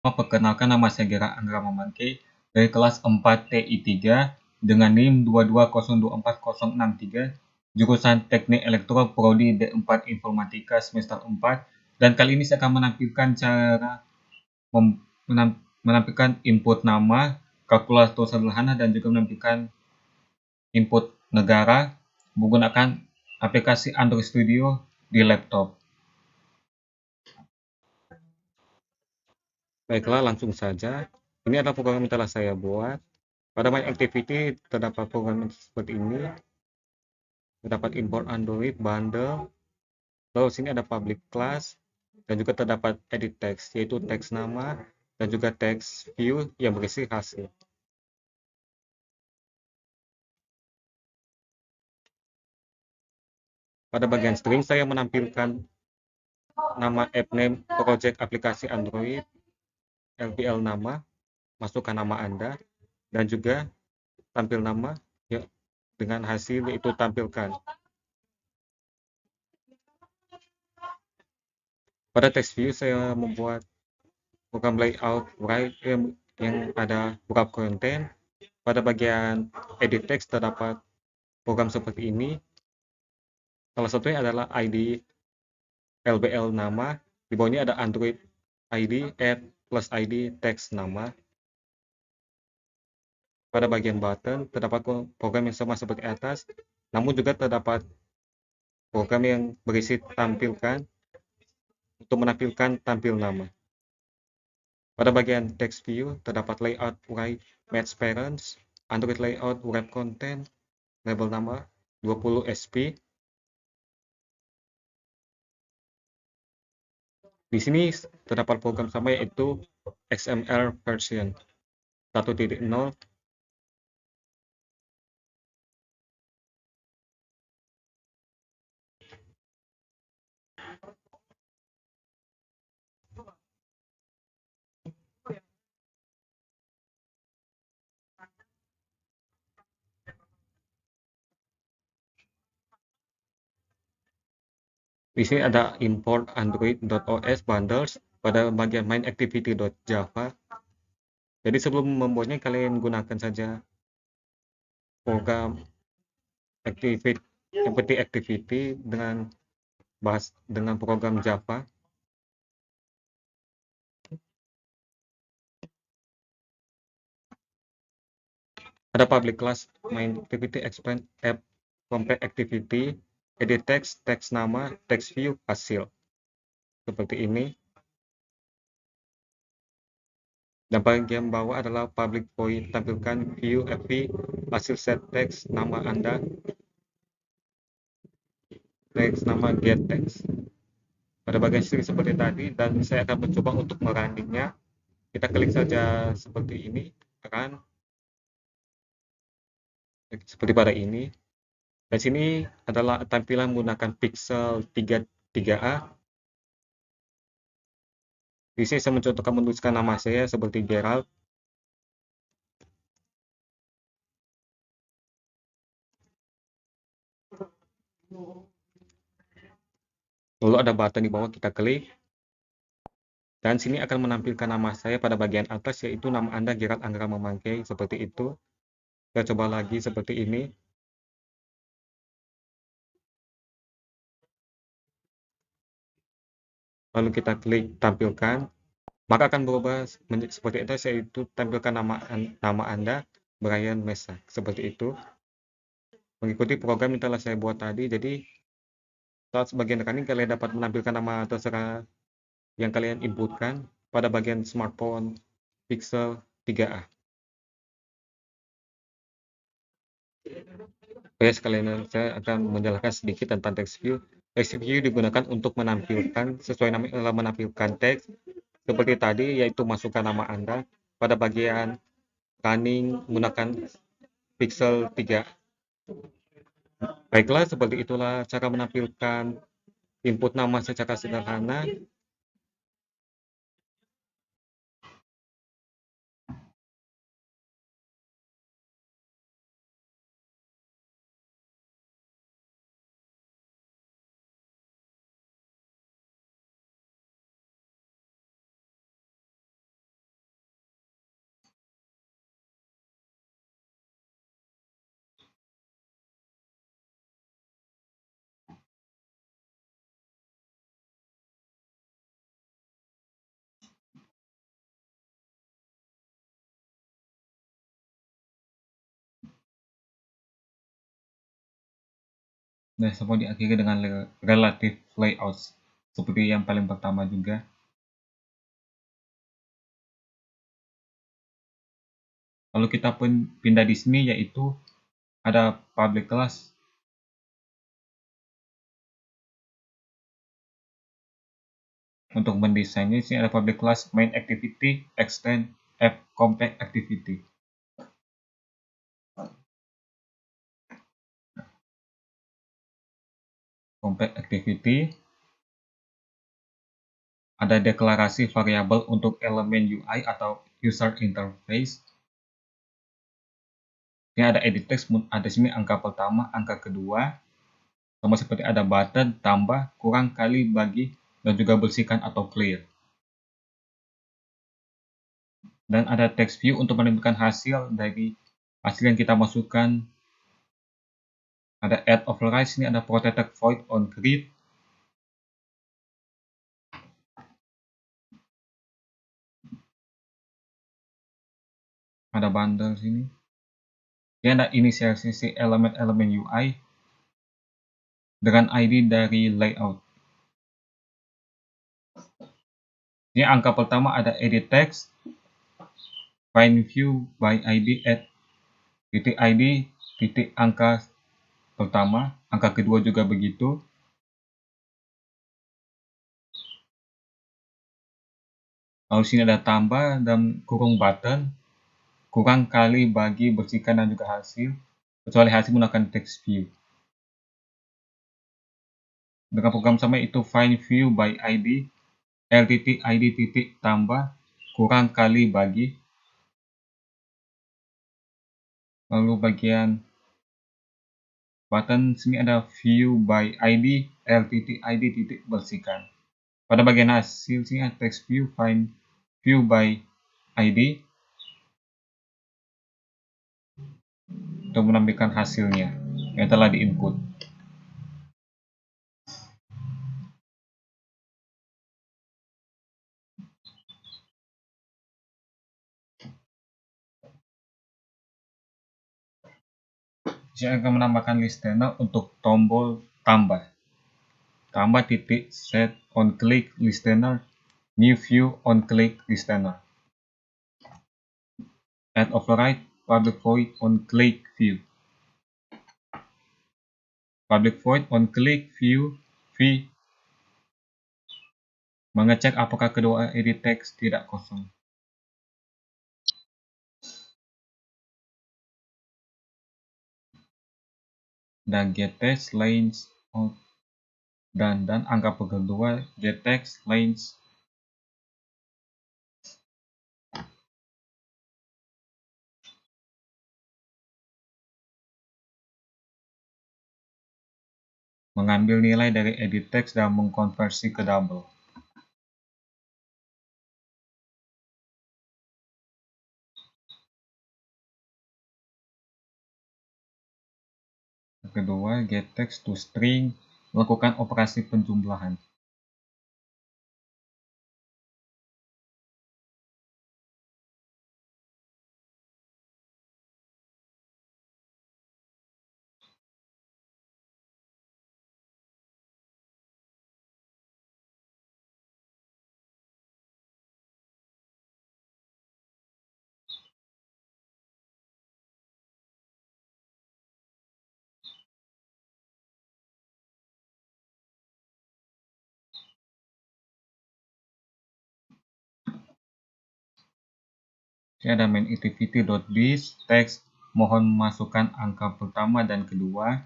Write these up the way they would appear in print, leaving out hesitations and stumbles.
Perkenalkan, nama saya Gera Anggra Mamangke dari kelas 4 TI3 dengan NIM 220246063, jurusan Teknik Elektro Prodi D4 Informatika semester 4, dan kali ini saya akan menampilkan cara menampilkan input nama, kalkulator sederhana, dan juga menampilkan input negara menggunakan aplikasi Android Studio di laptop. Baiklah, langsung saja. Ini adalah program yang telah saya buat. Pada My Activity terdapat program seperti ini. Terdapat import Android bundle. Lalu sini ada public class dan juga terdapat edit text, yaitu teks nama dan juga teks view yang berisi hasil. Pada bagian string saya menampilkan nama app name project aplikasi Android, LPL nama, masukkan nama Anda, dan juga tampil nama ya, dengan hasil yaitu tampilkan. Pada text view saya membuat program layout right yang ada beberapa konten. Pada bagian edit text terdapat program seperti ini. Salah satunya adalah ID LBL nama, di bawahnya ada Android ID, add plus ID text nama. Pada bagian button terdapat program yang sama seperti atas, namun juga terdapat program yang berisi tampilkan untuk menampilkan tampil nama. Pada bagian text view terdapat layout right match parents, Android layout web content, label nama 20 SP. Di sini terdapat program sama yaitu XML version 1.0. Di sini ada import android.os bundles pada bagian main activity.java. Jadi sebelum membuatnya kalian gunakan saja program activity dengan program Java. Ada public class main activity expand app complete activity, edit text, teks nama, text view, hasil. Seperti ini. Dan bagian bawah adalah public void, tampilkan view FV, hasil set text, nama Anda, teks nama get text. Pada bagian string seperti tadi, dan saya akan mencoba untuk merunningnya. Kita klik saja seperti ini, run, seperti pada ini. Dan sini adalah tampilan menggunakan pixel 3a. Di sini saya mencontohkan menuliskan nama saya seperti Gerald. Lalu ada button di bawah, kita klik. Dan sini akan menampilkan nama saya pada bagian atas, yaitu nama Anda Gerald Anggra Mamangke, seperti itu. Kita coba lagi seperti ini. Lalu kita klik tampilkan, maka akan berubah seperti itu, yaitu tampilkan nama Anda, Brian Mesa, seperti itu. Mengikuti program yang telah saya buat tadi, jadi saat sebagian rekening kalian dapat menampilkan nama terserah yang kalian inputkan pada bagian smartphone Pixel 3a. Oke, sekalian saya akan menjelaskan sedikit tentang text view. Text view digunakan untuk menampilkan sesuai nama adalah menampilkan teks seperti tadi, yaitu masukkan nama Anda pada bagian running menggunakan Pixel 3. Baiklah, seperti itulah cara menampilkan input nama secara sederhana. Dan semua diakhiri dengan relative layouts seperti yang paling pertama juga. Lalu kita pun pindah di sini, yaitu ada public class. Untuk mendesainnya, di sini ada public class main activity extend app compact activity. Compact activity, ada deklarasi variabel untuk elemen UI atau user interface. Ini ada edit text, ada sini angka pertama, angka kedua, sama seperti ada button, tambah, kurang, kali, bagi, dan juga bersihkan atau clear. Dan ada text view untuk menampilkan hasil dari hasil yang kita masukkan. Ada add override, sini ada protected void on grid. Ada bundle sini. Ini ada inisialisasi elemen-elemen UI dengan ID dari layout. Ini angka pertama ada edit text, find view by ID at titik ID titik angka pertama, angka kedua juga begitu. Lalu sini ada tambah dan kurung button, kurang, kali, bagi, bersihkan, dan juga hasil, kecuali hasil menggunakan text view. Dengan program sama itu find view by ID l titik ID titik tambah kurang, kali, bagi. Lalu bagian button sini ada view by ID l titik ID titik bersihkan. Pada bagian hasil sini ada text view find view by ID untuk menampilkan hasilnya yang telah diinput. Saya akan menambahkan listener untuk tombol tambah. Tambah titik set on click listener, new view on click listener. Add override public void on click view. Public void on click view v mengecek apakah kedua edit text tidak kosong. Dan get text lanes out dan angka kedua get text lanes mengambil nilai dari edit text dan mengkonversi ke double. Kedua, get text to string, melakukan operasi penjumlahan. Ini ada main activity.this text, mohon masukkan angka pertama dan kedua,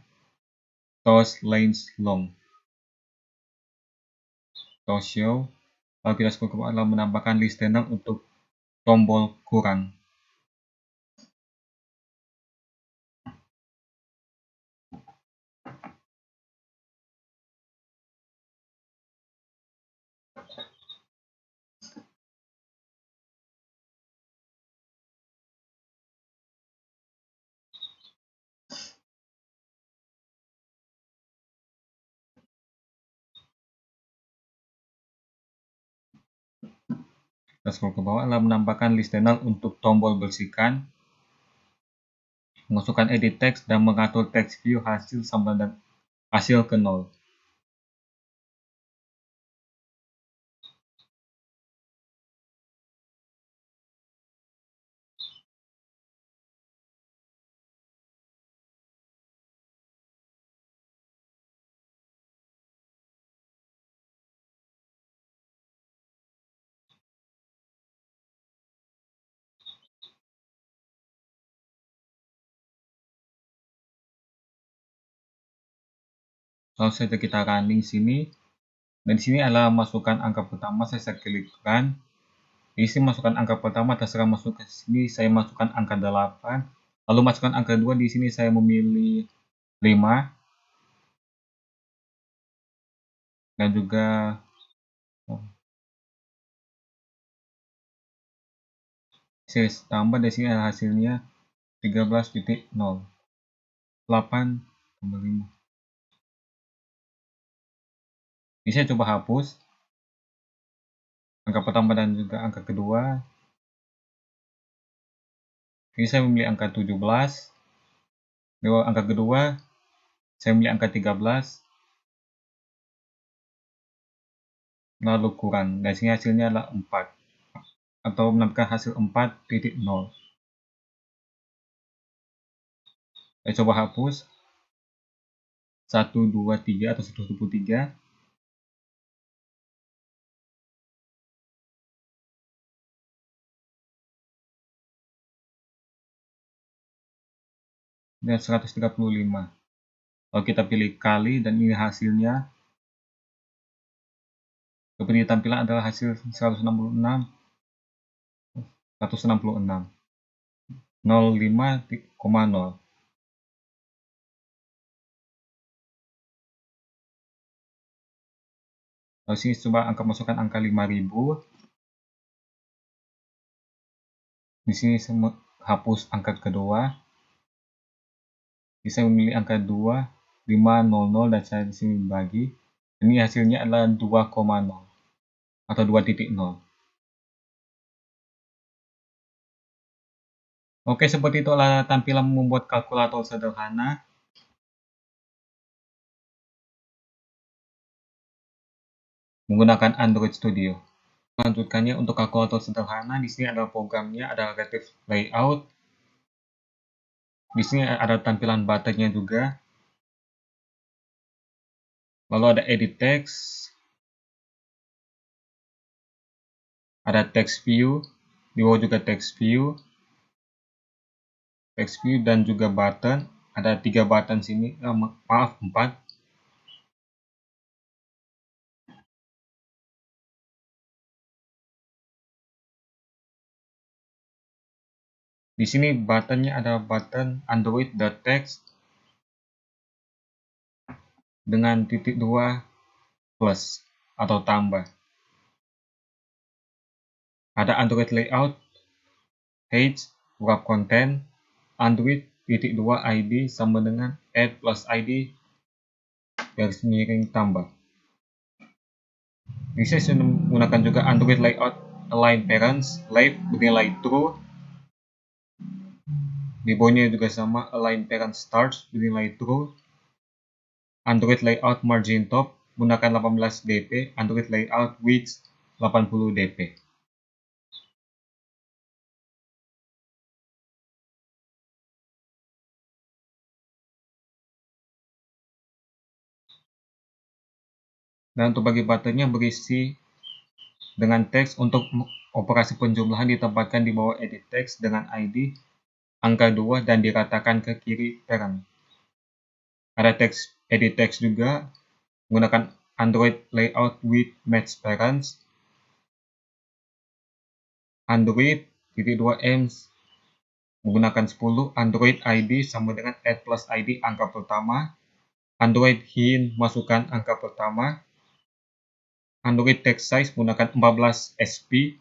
toast lanes long. Toast show, lalu kita scroll ke bawah lalu menambahkan listener untuk tombol kurang. Kita scroll ke bawah lalu menambahkan listener untuk tombol bersihkan, masukkan edit text dan mengatur text view hasil sama hasil ke 0. Langsung saja kita running sini. Dan di sini adalah masukkan angka pertama, saya klikkan. Di sini masukkan angka pertama, terserah masuk ke sini, saya masukkan angka 8. Lalu masukkan angka 2, di sini saya memilih 5. Dan juga saya tambah, di sini adalah hasilnya 13.0. 8,5. Ini saya coba hapus angka pertama dan juga angka kedua. Ini saya memilih angka 17. Lalu angka kedua saya memilih angka 13. Lalu kurang. Dan sini hasilnya adalah 4. Atau menampilkan hasil 4.0. Saya coba hapus 1, 2, 3 atau 123. Dan 135. Lalu kita pilih kali dan ini hasilnya. Seperti tampilan adalah hasil 166. 05,0. Lalu sini coba masukkan angka 5000. Di sini saya hapus angka kedua. Bisa memilih angka 2, 500 dan saya di sini bagi. Ini hasilnya adalah 2,0 atau 2.0. Oke, seperti itulah tampilan membuat kalkulator sederhana menggunakan Android Studio. Lanjutkannya untuk kalkulator sederhana, di sini ada programnya, ada relative layout. Di sini ada tampilan buttonnya juga. Lalu ada edit text, ada text view, di bawah juga text view dan juga button. Ada 3 button sini, maaf 4. Di sini buttonnya ada button Android.text dengan titik 2 plus atau tambah. Ada Android layout, page, wrap content, Android titik 2 ID sama dengan add plus ID garis miring tambah. Bisa menggunakan juga Android layout align parents left bernilai true. Di bawahnya juga sama align parents start bernilai true. Android layout margin top menggunakan 18 dp, Android layout width 80 dp. Dan untuk bagi buttonnya berisi dengan teks. Untuk operasi penjumlahan ditempatkan di bawah edit text dengan ID angka 2 dan diratakan ke kiri parent. Ada teks edit text juga menggunakan Android layout with match parents. Android titik 2 M menggunakan 10, Android ID sama dengan add plus ID angka pertama, Android hint masukkan angka pertama, Android text size menggunakan 14 SP,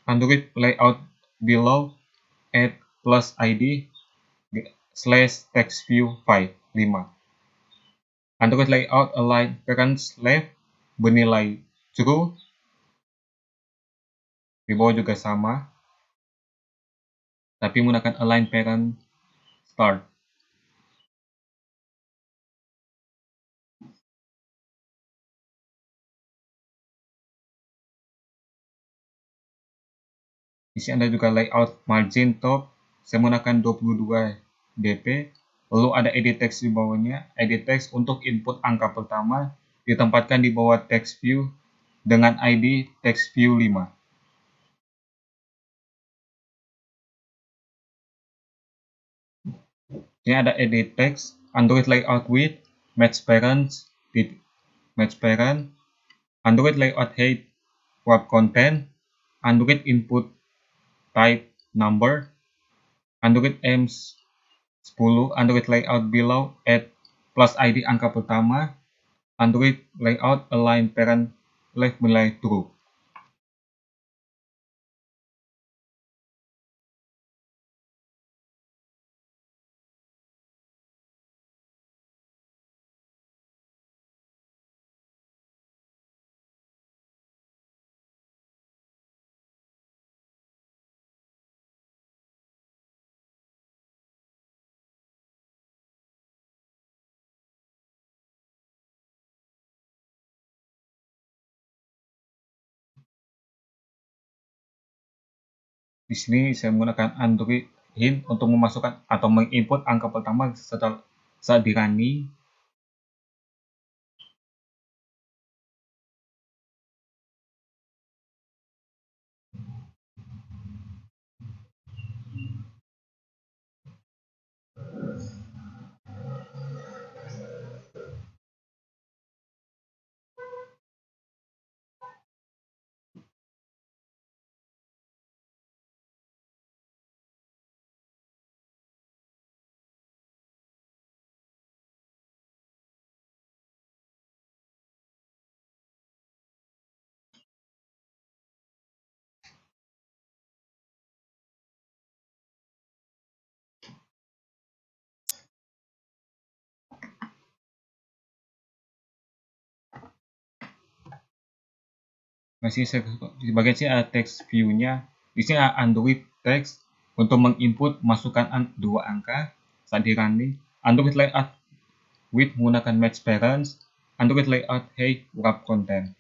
Android layout below add plus ID / text view 5. Android layout align parents left bernilai true. Di bawah juga sama, tapi menggunakan align parent start. Di sini ada juga layout margin top, saya menggunakan 22 dp. Lalu ada edit text di bawahnya. Edit text untuk input angka pertama ditempatkan di bawah text view dengan ID text view 5. Ini ada edit text, Android layout width, match parents, match parent, Android layout height, wrap content, Android input type number, Android aims 10, Android layout below add plus ID angka pertama, Android layout align parent left nilai true. Di sini saya menggunakan Android hint untuk memasukkan atau menginput angka pertama setelah saat di running. Masih di bagian sini ada text view-nya. Di sini ada Android text untuk menginput masukkan dua angka saat di running. Android layout width menggunakan match parents. Android layout height wrap content.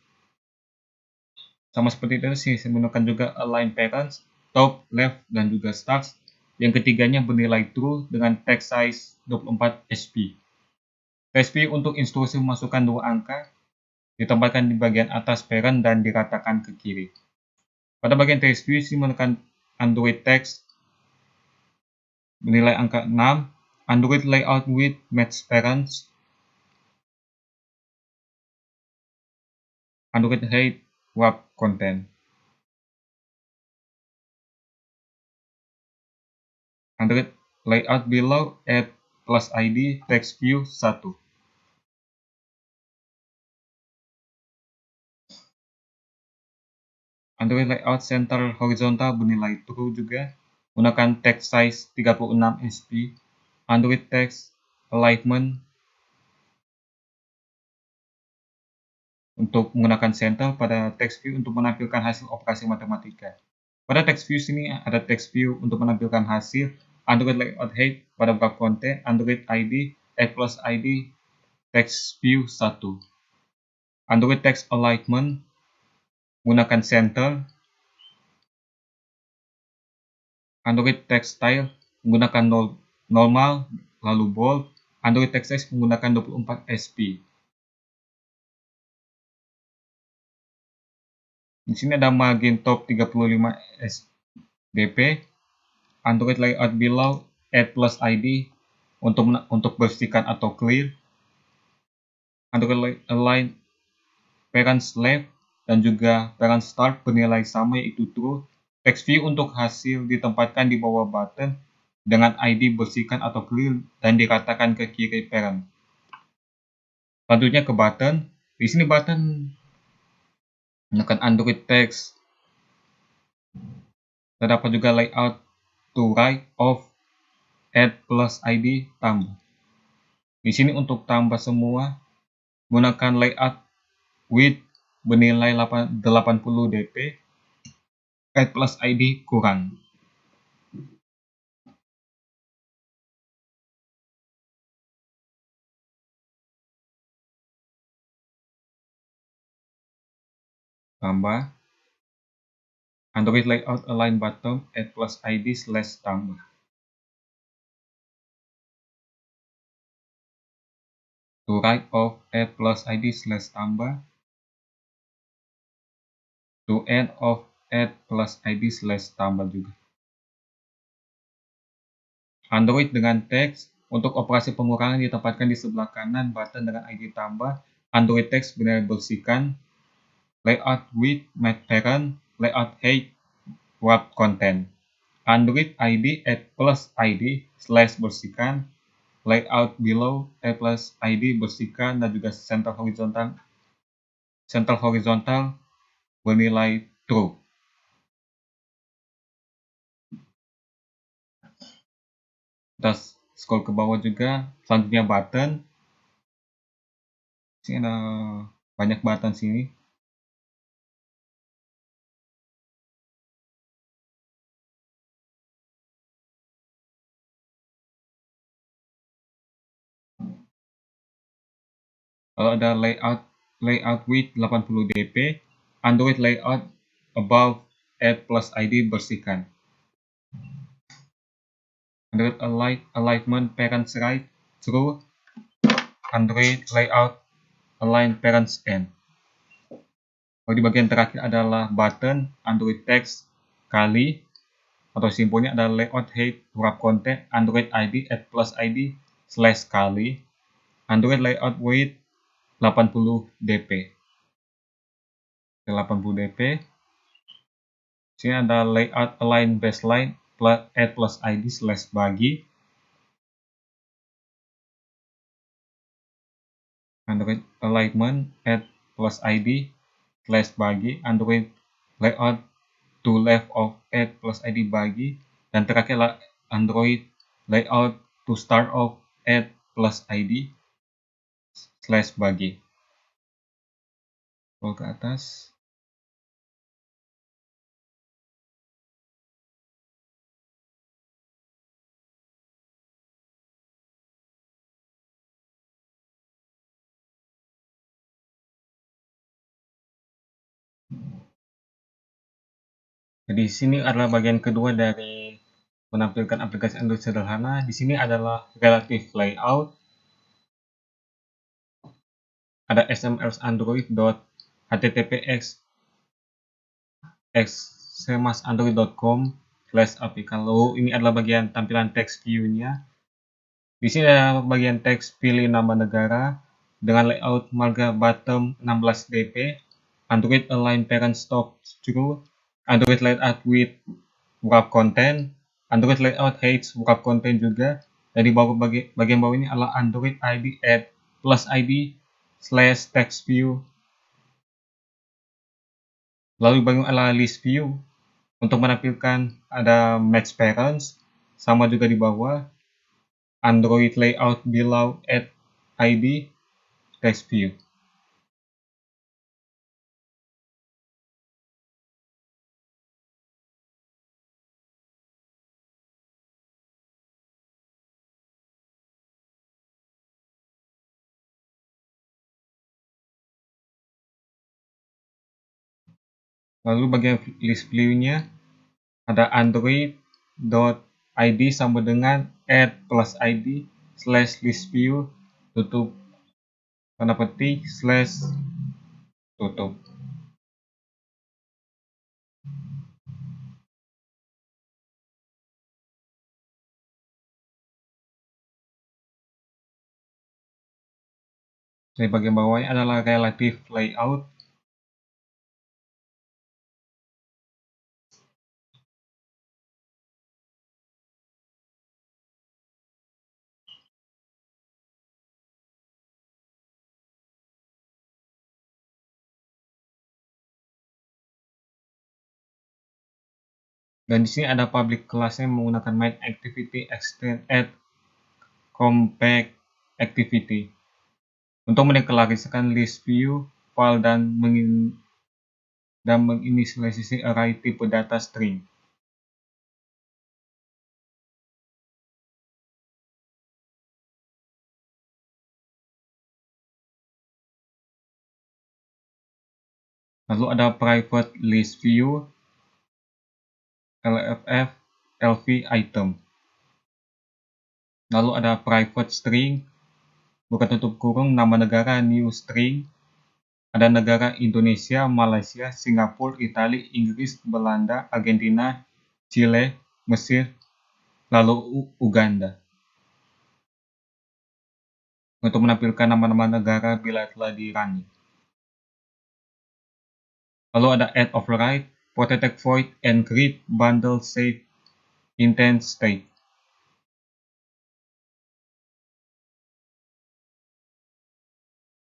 Sama seperti itu sih, saya menggunakan juga align parents, top, left, dan juga stars. Yang ketiganya bernilai true dengan text size 24 sp. Text view untuk instruksi memasukkan dua angka ditempatkan di bagian atas parent dan diratakan ke kiri. Pada bagian text view, saya menekan Android text bernilai angka 6, Android layout width match parents, Android height wrap content. Android layout below add plus ID text view 1. Android layout center horizontal bernilai true juga. Gunakan text size 36 sp. Android text alignment untuk menggunakan center pada text view untuk menampilkan hasil operasi matematika. Pada text view sini ada text view untuk menampilkan hasil, Android layout height pada wrap content, Android ID, add plus ID, text view 1. Android text alignment menggunakan center, Android text style menggunakan normal, lalu bold, Android text size menggunakan 24 sp. Di sini ada margin top 35 dp, Android layout below, add plus ID untuk bersihkan atau clear, Android align parents left dan juga parent start bernilai sama yaitu true. Text view untuk hasil ditempatkan di bawah button dengan ID bersihkan atau clear dan dikatakan ke kiri parent. Selanjutnya ke button. Di sini button menekan Android text. Terdapat juga layout to right, off, add plus ID, tambah. Di sini untuk tambah semua gunakan layout width bernilai 80 dp, add plus ID kurang. Tambah. Android layout align bottom add plus ID slash tambah. To right of add plus ID slash tambah. To end of add plus ID slash tambah juga. Android dengan teks. Untuk operasi pengurangan ditempatkan di sebelah kanan button dengan ID tambah. Android text benar bersihkan. Layout width, math parent, layout height, wrap content. Android ID add plus ID slash bersihkan. Layout below add plus ID bersihkan dan juga center horizontal bernilai true. Kita scroll ke bawah juga. Selanjutnya button. Sini ada banyak button sini. Kalau ada layout width 80 dp, Android layout above add plus ID bersihkan. Android alignment parents right true. Android layout align parents end. Kalau di bagian terakhir adalah button Android text kali atau simbolnya adalah layout height wrap content Android ID add plus ID slash kali. Android layout width 80 dp. 80 dp. Sini ada layout align baseline plus add plus ID slash bagi. Android alignment add plus ID slash bagi. Android layout to left of add plus ID bagi. Dan terakhir Android layout to start of add plus ID slash bagi. Scroll ke atas. Jadi di sini adalah bagian kedua dari menampilkan aplikasi Android sederhana. Di sini adalah relative layout. Ada XML android.https xemasandroid.com/api. Kalau ini adalah bagian tampilan text view-nya. Di sini ada bagian teks pilih nama negara dengan layout marga bottom 16 dp, Android align parent stop true, Android layout with wrap content, Android layout height wrap content juga. Dari bagian bawah ini adalah Android ID add plus ID slash text view. Lalu bagian adalah list view. Untuk menampilkan ada match parents, sama juga di bawah. Android layout below add ID text view. Lalu bagian list view-nya ada android.id sama dengan add plus ID slash list view tutup tanda petik slash tutup. Di bagian bawahnya adalah relative layout. Dan di sini ada public class-nya menggunakan main activity extend add compact activity untuk mendeklarasikan list view file dan menginisialisasi array tipe data string. Lalu ada private list view LFF, LV item. Lalu ada private string, buka tutup kurung, nama negara new string. Ada negara Indonesia, Malaysia, Singapura, Italia, Inggris, Belanda, Argentina, Chile, Mesir, lalu Uganda. Untuk menampilkan nama-nama negara bila telah di-running. Lalu ada add override, protect void, encrypt, bundle, save, intent, state.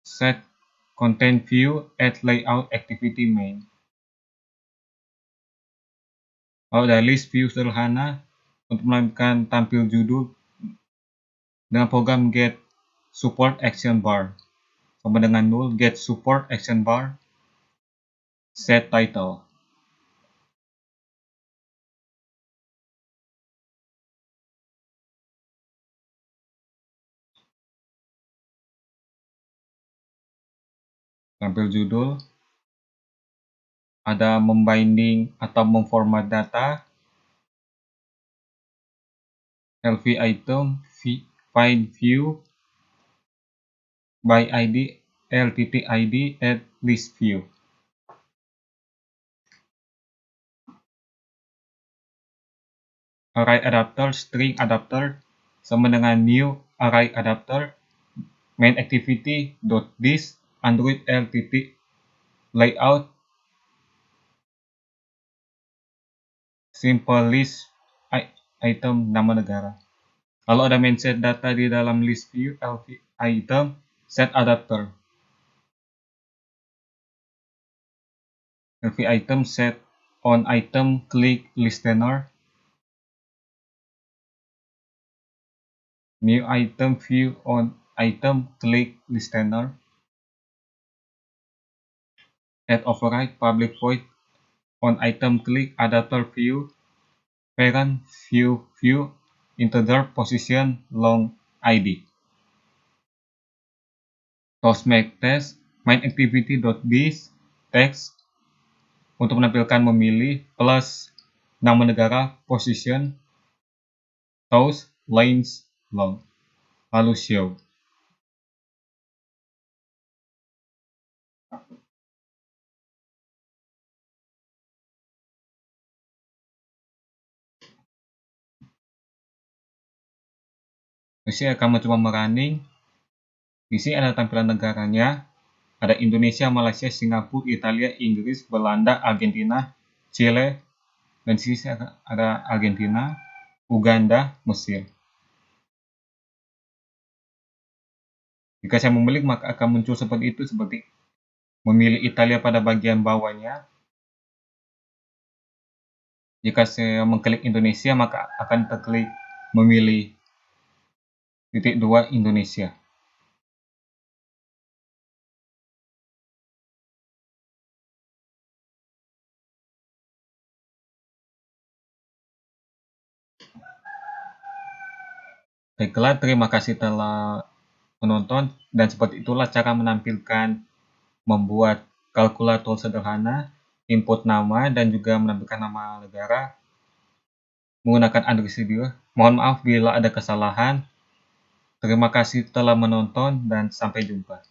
Set content view, add layout activity main. Lalu ada list view sederhana untuk menampilkan tampil judul dengan program get support action bar sama dengan null, get support action bar, set title. Tampil judul, ada membinding atau memformat data, LV item, find view, by ID, LTT ID, add list view. Array adapter, string adapter sama dengan new array adapter, main activity .this, Android LTT layout, simple list item nama negara. Lalu ada main set data di dalam list view LV item, set adapter. LV item set on item click listener. New item view on item click listener. Add override public void on item click adapter view. Parent view integer position long ID. Toast make test main activity.this text untuk menampilkan memilih plus nama negara position toast lanes long lalu show. Di sini akan mencoba merunning. Di sini ada tampilan negaranya. Ada Indonesia, Malaysia, Singapura, Italia, Inggris, Belanda, Argentina, Chile, dan di sini ada Argentina, Uganda, Mesir. Jika saya memilih maka akan muncul seperti itu, seperti memilih Italia pada bagian bawahnya. Jika saya mengklik Indonesia maka akan terklik memilih titik 2 Indonesia. Baiklah, terima kasih telah menonton, dan seperti itulah cara menampilkan membuat kalkulator sederhana, input nama dan juga menampilkan nama negara menggunakan Android Studio. Mohon maaf bila ada kesalahan. Terima kasih telah menonton dan sampai jumpa.